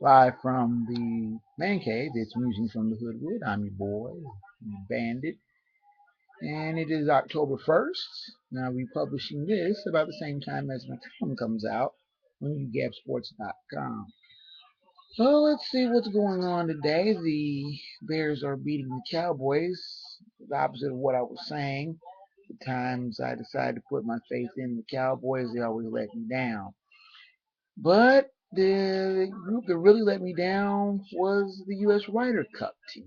Live from the man cave, it's Musings from the Hoodwood. I'm your boy, Bandit, and it is October 1st. Now, I'll be publishing this about the same time as my column comes out on UGABsports.com. So let's see what's going on today. The Bears are beating the Cowboys, the opposite of what I was saying. The times I decided to put my faith in the Cowboys, they always let me down. But the group that really let me down was the U.S. Ryder Cup team.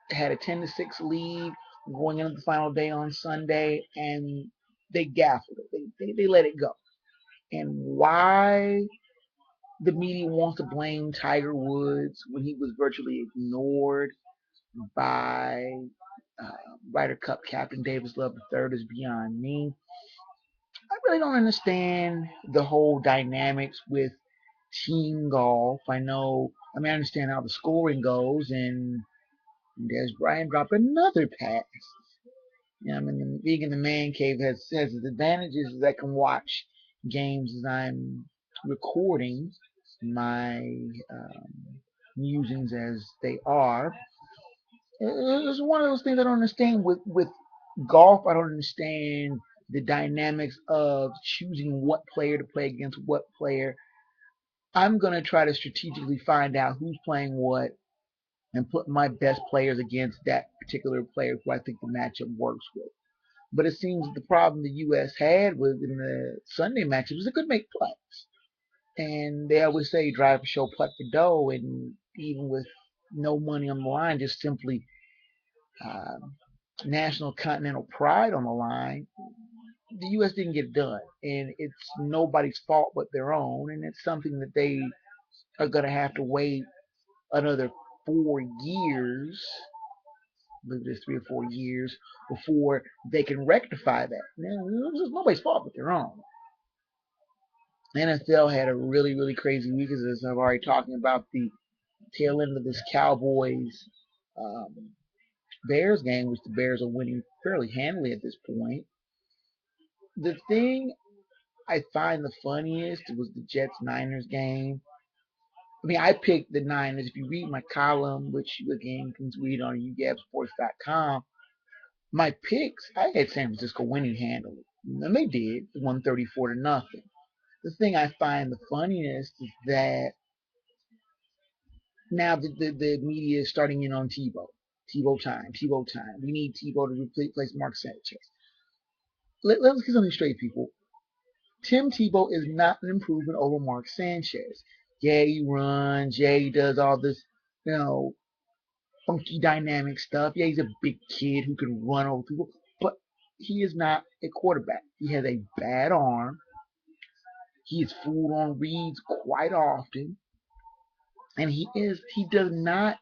They had a 10-6 lead going into the final day on Sunday, and they gaffled it. They let it go. And why the media wants to blame Tiger Woods when he was virtually ignored by Ryder Cup captain Davis Love III is beyond me. I really don't understand the whole dynamics with team golf. I understand how the scoring goes, and Des Bryant dropped another pass. Being in the man cave has its advantages as I can watch games as I'm recording my musings as they are. It's one of those things I don't understand with golf. I don't understand the dynamics of choosing what player to play against what player. I'm going to try to strategically find out who's playing what and put my best players against that particular player who I think the matchup works with. But it seems the problem the U.S. had was in the Sunday matches was it could make plays. And they always say drive for show, putt for dough. And even with no money on the line, just simply uh, national continental pride on the line, the U.S. didn't get it done. And it's nobody's fault but their own. And it's something that they are going to have to wait another 4 years, I believe it's 3 or 4 years, before they can rectify that. Now, it's nobody's fault but their own. NFL had a really, really crazy week, as I've already talking about the tail end of this Cowboys um, Bears game, which the Bears are winning fairly handily at this point. The thing I find the funniest was the Jets Niners game. I picked the Niners. If you read my column, which you again can read on UGABsports.com, my picks, I had San Francisco winning handily. And they did, 134 to nothing. The thing I find the funniest is that now the media is starting in on Tebow. Tebow time, Tebow time. We need Tebow to replace Mark Sanchez. Let's get something straight, people. Tim Tebow is not an improvement over Mark Sanchez. Yeah, he runs. Yeah, he does all this, you know, funky dynamic stuff. Yeah, he's a big kid who can run over people, but he is not a quarterback. He has a bad arm. He is fooled on reads quite often, and he does not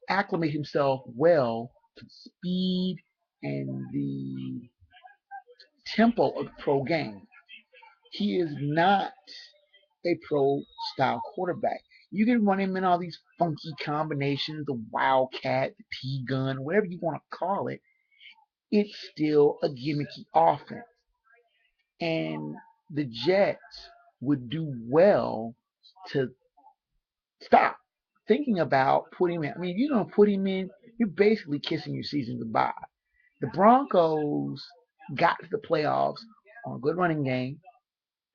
acclimate himself well to speed and the tempo of the pro game. He is not a pro style quarterback. You can run him in all these funky combinations, the wildcat, the T gun, whatever you want to call it. It's still a gimmicky offense. And the Jets would do well to stop thinking about putting him in. If you don't put him in, you're basically kissing your season goodbye. The Broncos got to the playoffs on a good running game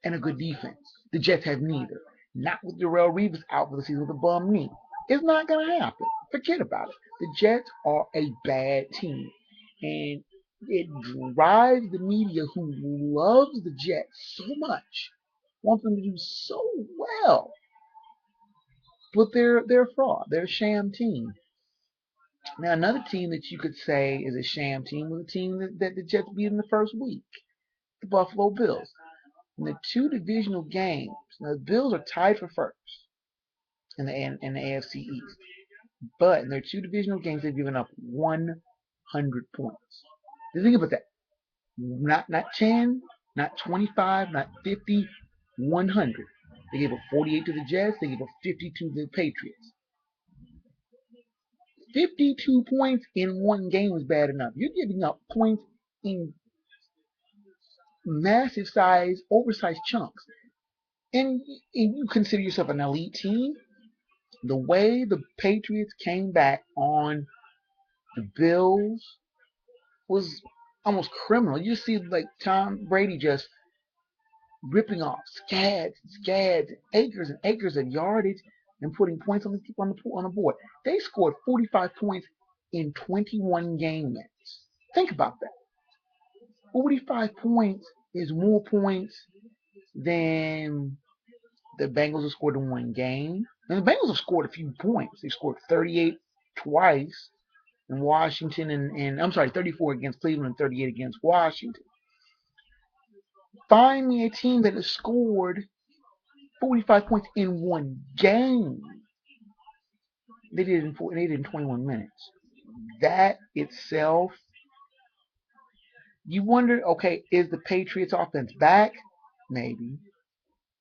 and a good defense. The Jets have neither. Not with Darrell Reeves out for the season with a bum knee. It's not going to happen. Forget about it. The Jets are a bad team. And it drives the media who loves the Jets so much, wants them to do so well. But they're a fraud. They're a sham team. Now, another team that you could say is a sham team was a team that the Jets beat in the first week, the Buffalo Bills. In the two divisional games, now the Bills are tied for first in the AFC East, but in their two divisional games, they've given up 100 points. Think about that. Not 10, not 25, not 50, 100. They gave up 48 to the Jets. They gave up 50 to the Patriots. 52 points in one game was bad enough. You're giving up points in massive size, oversized chunks. and you consider yourself an elite team, the way the Patriots came back on the Bills was almost criminal. You see, like Tom Brady just ripping off scads, scads, acres and acres of yardage, and putting points on the board. They scored 45 points in 21 game minutes. Think about that. 45 points is more points than the Bengals have scored in one game. And the Bengals have scored a few points. They scored 38 twice in Washington, and I'm sorry, 34 against Cleveland and 38 against Washington. Find me a team that has scored 45 points in one game. They did it in 21 minutes. That itself, you wonder, okay, is the Patriots offense back? Maybe.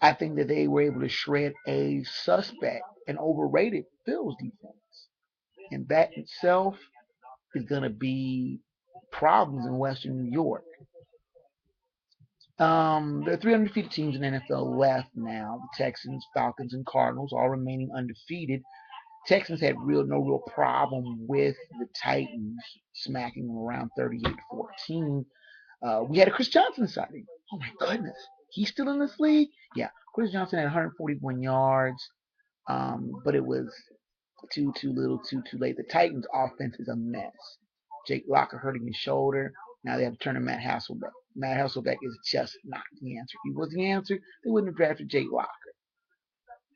I think that they were able to shred a suspect and overrated Bills defense. And that itself is going to be problems in Western New York. There are 3 undefeated teams in the NFL left now. The Texans, Falcons, and Cardinals all remaining undefeated. Texans had no real problem with the Titans smacking them around 38-14. We had a Chris Johnson sighting. Oh my goodness, he's still in this league? Yeah, Chris Johnson had 141 yards, but it was too little, too late. The Titans' offense is a mess. Jake Locker hurting his shoulder. Now they have to turn to Matt Hasselbeck. Matt Hasselbeck is just not the answer. If he was the answer, they wouldn't have drafted Jake Locker.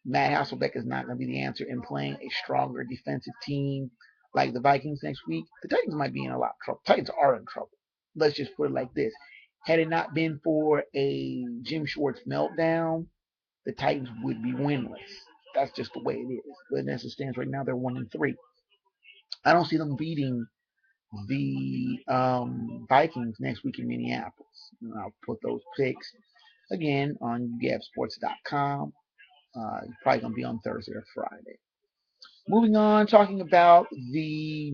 Matt Hasselbeck is not going to be the answer in playing a stronger defensive team like the Vikings next week. The Titans might be in a lot of trouble. Titans are in trouble. Let's just put it like this. Had it not been for a Jim Schwartz meltdown, the Titans would be winless. That's just the way it is. But as it stands right now, they're 1-3. I don't see them beating the Vikings next week in Minneapolis. And I'll put those picks again on UGABsports.com. Probably going to be on Thursday or Friday. Moving on, talking about the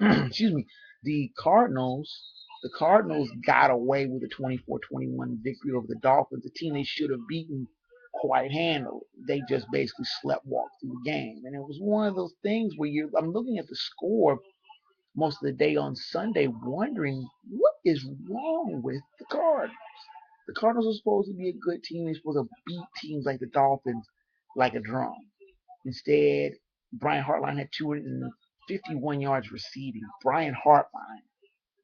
excuse me, the Cardinals. The Cardinals got away with a 24-21 victory over the Dolphins, a team they should have beaten quite handily. They just basically sleptwalked through the game, and it was one of those things where I'm looking at the score most of the day on Sunday, wondering what is wrong with the Cardinals. The Cardinals are supposed to be a good team. They're supposed to beat teams like the Dolphins like a drum. Instead, Brian Hartline had 251 yards receiving. Brian Hartline.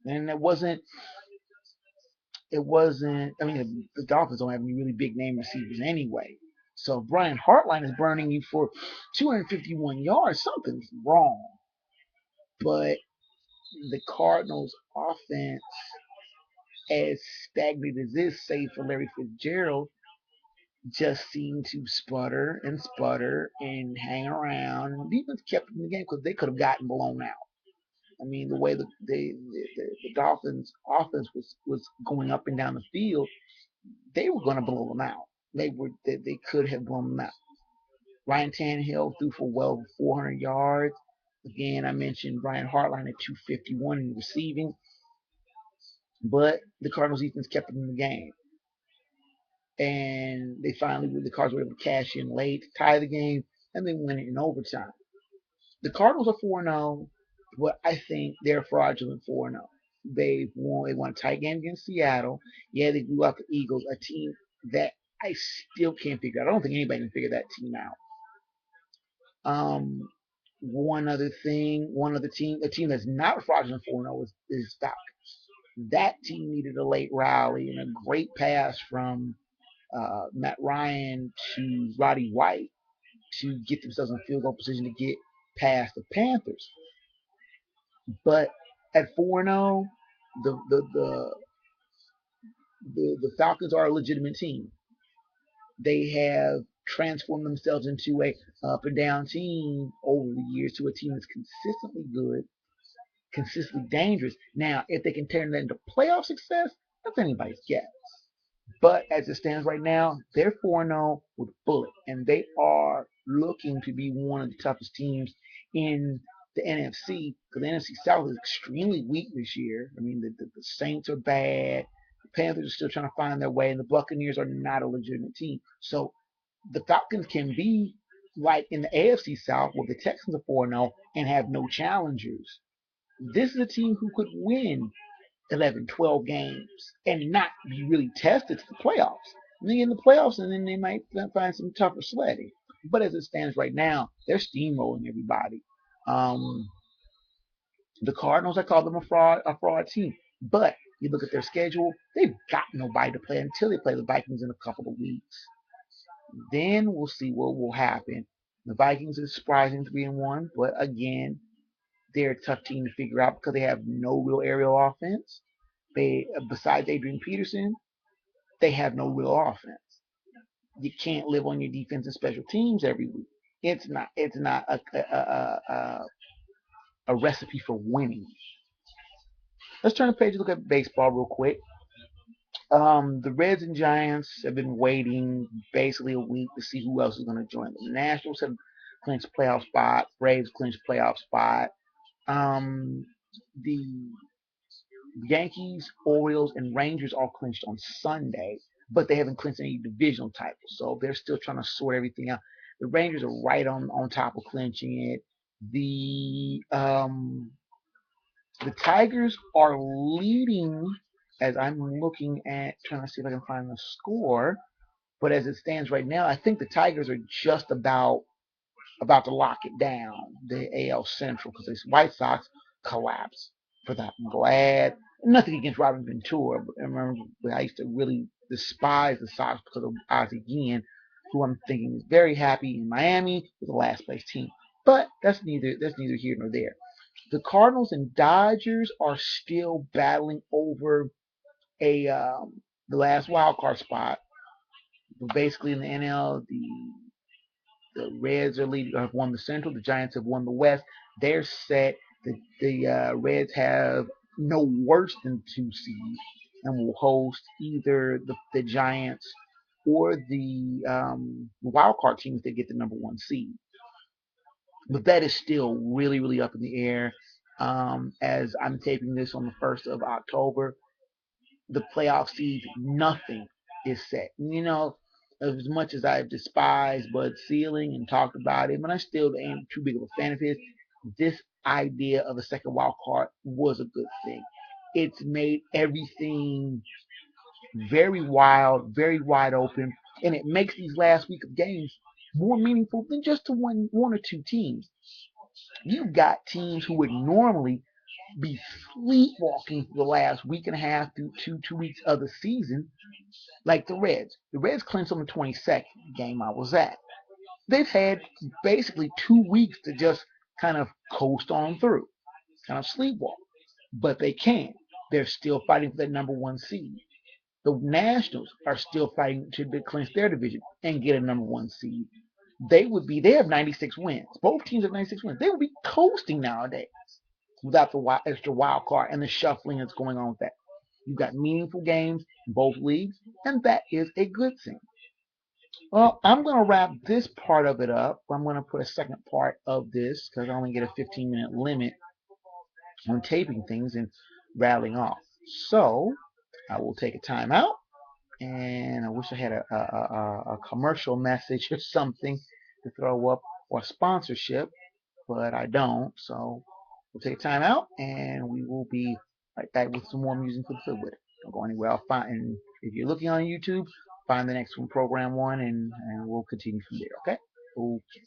And I mean, the Dolphins don't have any really big name receivers anyway. So Brian Hartline is burning you for 251 yards. Something's wrong. But the Cardinals offense, as stagnant as this, save for Larry Fitzgerald, just seemed to sputter and hang around. And the defense kept them in the game because they could have gotten blown out. I mean, the way the Dolphins' offense was going up and down the field, they were going to blow them out. They could have blown them out. Ryan Tannehill threw for well over 400 yards. Again, I mentioned Brian Hartline at 251 in receiving, but the Cardinals' defense kept them in the game. And the Cards were able to cash in late, tie the game, and then win it in overtime. The Cardinals are 4-0, but I think they're fraudulent 4-0. They won a tight game against Seattle. Yeah, they blew out the Eagles, a team that I still can't figure out. I don't think anybody can figure that team out. One other team, a team that's not fraudulent 4-0 is Falcons. That team needed a late rally and a great pass from Matt Ryan to Roddy White to get themselves in field goal position to get past the Panthers. But at 4-0, the Falcons are a legitimate team. They have transformed themselves into a up and down team over the years to a team that's consistently good, consistently dangerous. Now, if they can turn that into playoff success, that's anybody's guess. But as it stands right now, they're 4-0 with bullet, and they are looking to be one of the toughest teams in the NFC, because the NFC South is extremely weak this year. I mean, the Saints are bad. Panthers are still trying to find their way, and the Buccaneers are not a legitimate team. So the Falcons can be like in the AFC South, where the Texans are 4-0 and have no challengers. This is a team who could win 11, 12 games and not be really tested to the playoffs. And they get in the playoffs, and then they might find some tougher sledding. But as it stands right now, they're steamrolling everybody. Um, the Cardinals, I call them a fraud team. But you look at their schedule, they've got nobody to play until they play the Vikings in a couple of weeks. Then we'll see what will happen. The Vikings are surprising 3-1, but again, they're a tough team to figure out because they have no real aerial offense. They, besides Adrian Peterson, they have no real offense. You can't live on your defense and special teams every week. It's not a recipe for winning. Let's turn the page and look at baseball real quick. The Reds and Giants have been waiting basically a week to see who else is going to join them. The Nationals have clinched playoff spot. Braves clinched playoff spot. The Yankees, Orioles, and Rangers all clinched on Sunday, but they haven't clinched any divisional titles, so they're still trying to sort everything out. The Rangers are right on top of clinching it. The Tigers are leading as I'm looking at trying to see if I can find the score. But as it stands right now, I think the Tigers are just about to lock it down, the AL Central, because the White Sox collapsed. For that, I'm glad. Nothing against Robin Ventura, but I remember I used to really despise the Sox because of Ozzie Guillen, who I'm thinking is very happy in Miami with the last place team. But that's neither here nor there. The Cardinals and Dodgers are still battling over a the last wild card spot. But basically, in the NL, the Reds have won the Central. The Giants have won the West. They're set. The Reds have no worse than 2 seed and will host either the Giants or the wild card team if they get the number 1 seed. But that is still really, really up in the air. As I'm taping this on the 1st of October, the playoff seeds, nothing is set. As much as I've despised Bud Selig and talked about it, but I still ain't too big of a fan of his. This idea of a second wild card was a good thing. It's made everything very wild, very wide open, and it makes these last week of games more meaningful than just to one or two teams. You've got teams who would normally be sleepwalking for the last week and a half through 2 weeks of the season, like the Reds. The Reds clinched on the 22nd game I was at. They've had basically 2 weeks to just kind of coast on through, kind of sleepwalk. But they can. They're still fighting for that number 1 seed. The Nationals are still fighting to clinch their division and get a number 1 seed. They have 96 wins. Both teams have 96 wins. They would be coasting nowadays without the extra wild card and the shuffling that's going on with that. You've got meaningful games in both leagues, and that is a good thing. Well, I'm going to wrap this part of it up. I'm going to put a second part of this because I only get a 15-minute limit on taping things and rattling off. So I will take a time out, and I wish I had a commercial message or something to throw up or sponsorship, but I don't. So we'll take a time out, and we will be right back with some more music for the Hoodwood. Don't go anywhere. I'll find, and if you're looking on YouTube, find the next one, Program 1, and we'll continue from there. Okay? Okay.